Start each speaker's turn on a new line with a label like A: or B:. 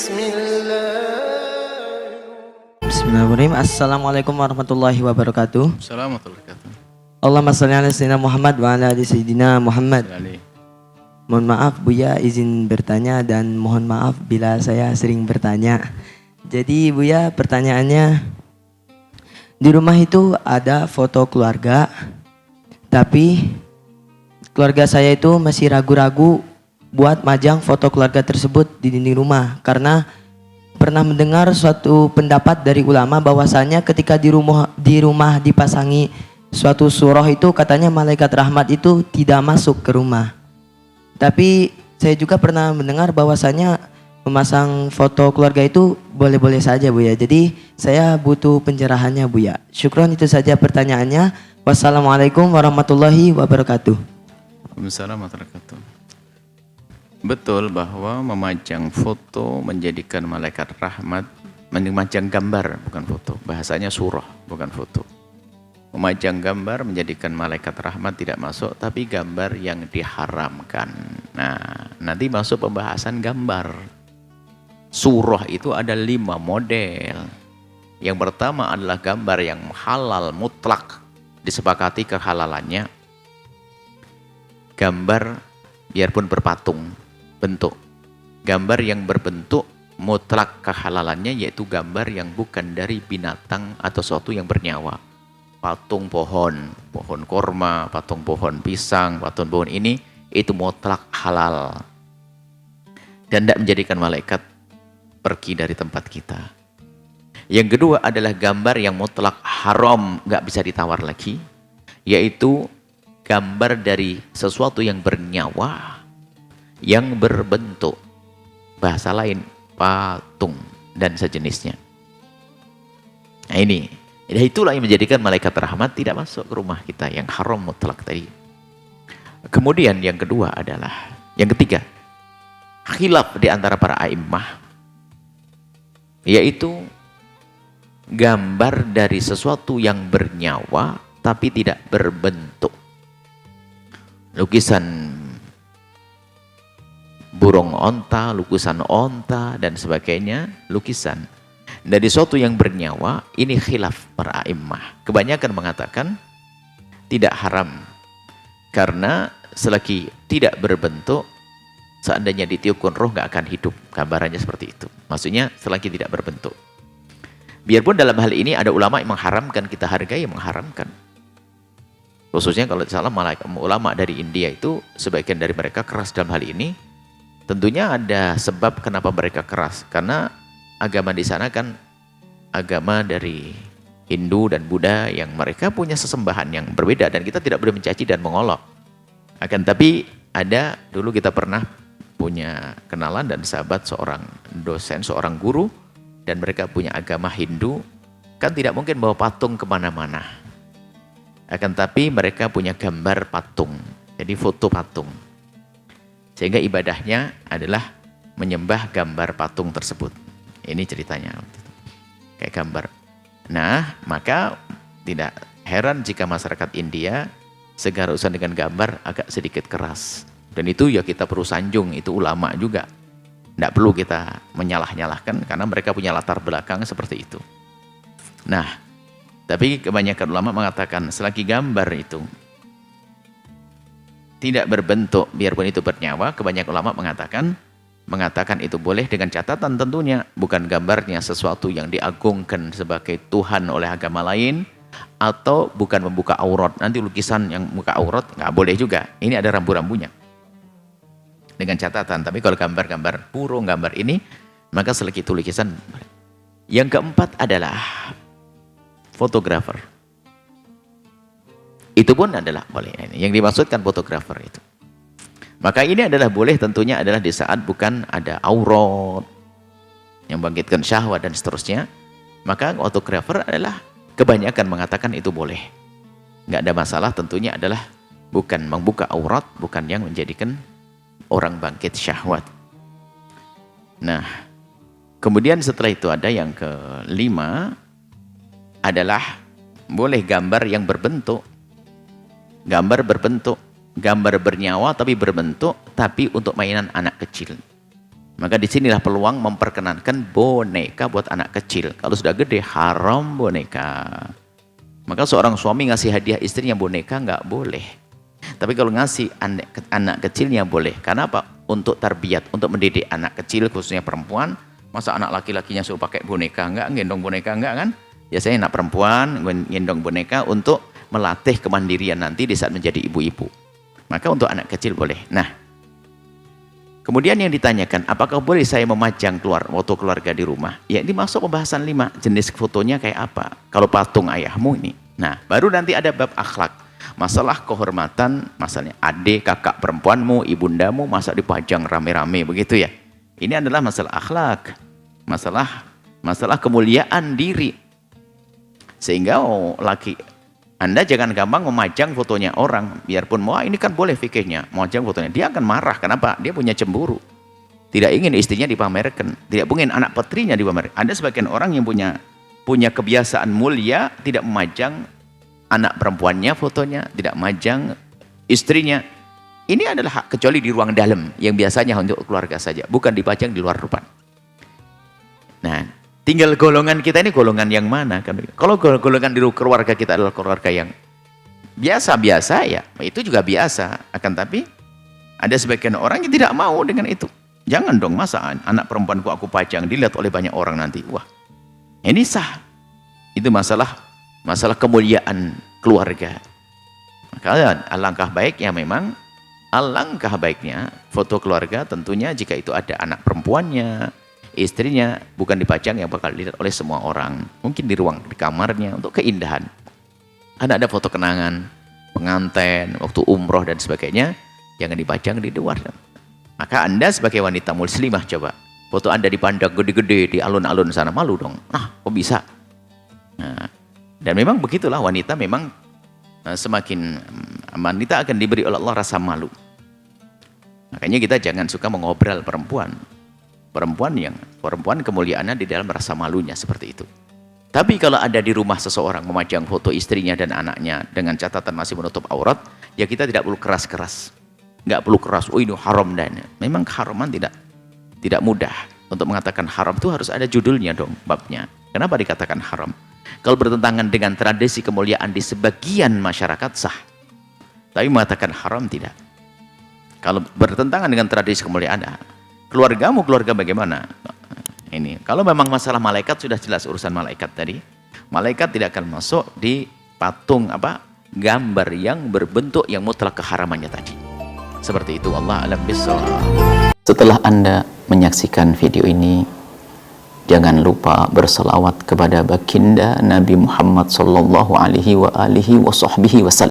A: Bismillahirrahmanirrahim. Assalamualaikum warahmatullahi wabarakatuh.
B: Assalamualaikum warahmatullahi wabarakatuh.
A: Allahumma shalli ala sayyidina Muhammad wa ala ali sayyidina Muhammad. Mohon maaf Buya izin bertanya dan mohon maaf bila saya sering bertanya. Jadi Buya pertanyaannya, di rumah itu ada foto keluarga, tapi keluarga saya itu masih ragu-ragu buat majang foto keluarga tersebut di dinding rumah karena pernah mendengar suatu pendapat dari ulama bahwasanya ketika di rumah dipasangi suatu surah itu katanya malaikat rahmat itu tidak masuk ke rumah. Tapi saya juga pernah mendengar bahwasanya memasang foto keluarga itu boleh-boleh saja Buya. Jadi saya butuh pencerahannya Buya. Syukron, itu saja pertanyaannya. Wassalamualaikum warahmatullahi wabarakatuh.
B: Waalaikumsalam warahmatullahi wabarakatuh. Betul bahwa memajang foto menjadikan malaikat rahmat, memajang gambar bukan foto, bahasanya surah bukan foto. Memajang gambar menjadikan malaikat rahmat tidak masuk, tapi gambar yang diharamkan. Nah, nanti masuk pembahasan gambar. Surah itu ada 5 model. Yang pertama adalah gambar yang halal mutlak, disepakati kehalalannya. Gambar biarpun berpatung bentuk. Gambar yang berbentuk mutlak kehalalannya yaitu gambar yang bukan dari binatang atau sesuatu yang bernyawa. Patung pohon korma, patung pohon pisang, patung pohon ini itu mutlak halal. Dan tidak menjadikan malaikat pergi dari tempat kita. Yang kedua adalah gambar yang mutlak haram, nggak bisa ditawar lagi, yaitu gambar dari sesuatu yang bernyawa, yang berbentuk, bahasa lain patung dan sejenisnya. Nah ini, itulah yang menjadikan malaikat rahmat tidak masuk ke rumah kita, yang haram mutlak tadi. Kemudian yang kedua adalah, yang ketiga, khilaf di antara para a'immah, yaitu gambar dari sesuatu yang bernyawa tapi tidak berbentuk. Lukisan burung onta, lukisan onta dan sebagainya, lukisan dari sesuatu yang bernyawa, ini khilaf para a'immah. Kebanyakan mengatakan tidak haram karena selagi tidak berbentuk, seandainya ditiupkan roh nggak akan hidup. Gambarannya seperti itu. Maksudnya selagi tidak berbentuk. Biarpun dalam hal ini ada ulama yang mengharamkan, kita hargai yang mengharamkan. Khususnya kalau salah ulama dari India itu sebagian dari mereka keras dalam hal ini. Tentunya ada sebab kenapa mereka keras. Karena agama di sana kan agama dari Hindu dan Buddha yang mereka punya sesembahan yang berbeda dan kita tidak boleh mencaci dan mengolok. Akan tapi ada dulu kita pernah punya kenalan dan sahabat seorang dosen, seorang guru, dan mereka punya agama Hindu, kan tidak mungkin bawa patung kemana-mana. Akan tapi mereka punya gambar patung, jadi foto patung. Sehingga ibadahnya adalah menyembah gambar patung tersebut. Ini ceritanya. Kayak gambar. Nah, maka tidak heran jika masyarakat India segala urusan dengan gambar agak sedikit keras. Dan itu ya kita perlu sanjung, itu ulama juga. Tidak perlu kita menyalah-nyalahkan karena mereka punya latar belakang seperti itu. Nah, tapi kebanyakan ulama mengatakan selagi gambar itu tidak berbentuk, biarpun itu bernyawa, kebanyakan ulama mengatakan itu boleh dengan catatan tentunya bukan gambarnya sesuatu yang diagungkan sebagai Tuhan oleh agama lain atau bukan membuka aurat. Nanti lukisan yang membuka aurat nggak boleh juga. Ini ada rambu-rambunya. Dengan catatan, tapi kalau gambar-gambar burung, gambar ini, maka selagi itu lukisan. Yang keempat adalah fotografer. Itu pun adalah boleh. Yang dimaksudkan fotografer itu. Maka ini adalah boleh tentunya adalah di saat bukan ada aurat yang bangkitkan syahwat dan seterusnya. Maka fotografer adalah kebanyakan mengatakan itu boleh. Nggak ada masalah, tentunya adalah bukan membuka aurat, bukan yang menjadikan orang bangkit syahwat. Nah, kemudian setelah itu ada yang kelima adalah boleh gambar yang berbentuk. Gambar berbentuk, gambar bernyawa tapi berbentuk, tapi untuk mainan anak kecil. Maka disinilah peluang memperkenankan boneka buat anak kecil. Kalau sudah gede, haram boneka. Maka seorang suami ngasih hadiah istrinya boneka nggak boleh. Tapi kalau ngasih anak kecilnya boleh. Karena apa? Untuk tarbiyat, untuk mendidik anak kecil, khususnya perempuan. Masa anak laki-lakinya suruh pakai boneka? Enggak, gendong boneka enggak kan? Biasanya anak perempuan gendong boneka untuk melatih kemandirian nanti di saat menjadi ibu-ibu. Maka untuk anak kecil boleh. Nah, kemudian yang ditanyakan, apakah boleh saya memajang foto keluarga di rumah? Ya, ini masuk pembahasan 5. Jenis fotonya kayak apa? Kalau patung ayahmu ini. Nah, baru nanti ada bab akhlak. Masalah kehormatan, masalahnya adik, kakak perempuanmu, ibundamu, masa dipajang rame-rame begitu ya. Ini adalah masalah akhlak. Masalah kemuliaan diri. Sehingga Anda jangan gampang memajang fotonya orang. Biarpun, wah ini kan boleh fikihnya, memajang fotonya. Dia akan marah. Kenapa? Dia punya cemburu. Tidak ingin istrinya dipamerkan. Tidak ingin anak putrinya dipamerkan. Ada sebagian orang yang punya kebiasaan mulia, tidak memajang anak perempuannya fotonya, tidak memajang istrinya. Ini adalah hak, kecuali di ruang dalam, yang biasanya untuk keluarga saja. Bukan dipajang di luar rumah. Nah, tinggal golongan kita ini golongan yang mana? Kalau golongan di keluarga kita adalah keluarga yang biasa-biasa, ya itu juga biasa. Akan tapi ada sebagian orang yang tidak mau dengan itu. Jangan dong, masa anak perempuanku aku pajang dilihat oleh banyak orang nanti. Wah, ini sah. Itu masalah kemuliaan keluarga. Maka alangkah baiknya foto keluarga tentunya jika itu ada anak perempuannya, istrinya, bukan dipajang yang bakal dilihat oleh semua orang. Mungkin di kamarnya untuk keindahan. Ada foto kenangan, pengantin, waktu umroh dan sebagainya, jangan dipajang di luar. Maka Anda sebagai wanita muslimah, coba foto Anda dipandang gede-gede di alun-alun sana, malu dong. Nah, kok bisa? Nah, dan memang begitulah wanita, memang semakin wanita akan diberi oleh Allah rasa malu. Makanya kita jangan suka mengobrol perempuan. Perempuan kemuliaannya di dalam rasa malunya seperti itu. Tapi kalau ada di rumah seseorang memajang foto istrinya dan anaknya dengan catatan masih menutup aurat, ya kita tidak perlu keras-keras. Nggak perlu keras, oh ini haram dan memang keharaman tidak mudah. Untuk mengatakan haram itu harus ada judulnya dong, babnya. Kenapa dikatakan haram? Kalau bertentangan dengan tradisi kemuliaan di sebagian masyarakat sah. Tapi mengatakan haram tidak. Kalau bertentangan dengan tradisi kemuliaan, keluargamu keluarga bagaimana? Ini kalau memang masalah malaikat sudah jelas urusan malaikat tadi. Malaikat tidak akan masuk di patung gambar yang berbentuk yang mutlak keharamannya tadi. Seperti itu, Allah a'lam bishawab. Setelah Anda menyaksikan video ini, jangan lupa berselawat kepada baginda Nabi Muhammad sallallahu alaihi wa alihi wa sahbihi wasallam.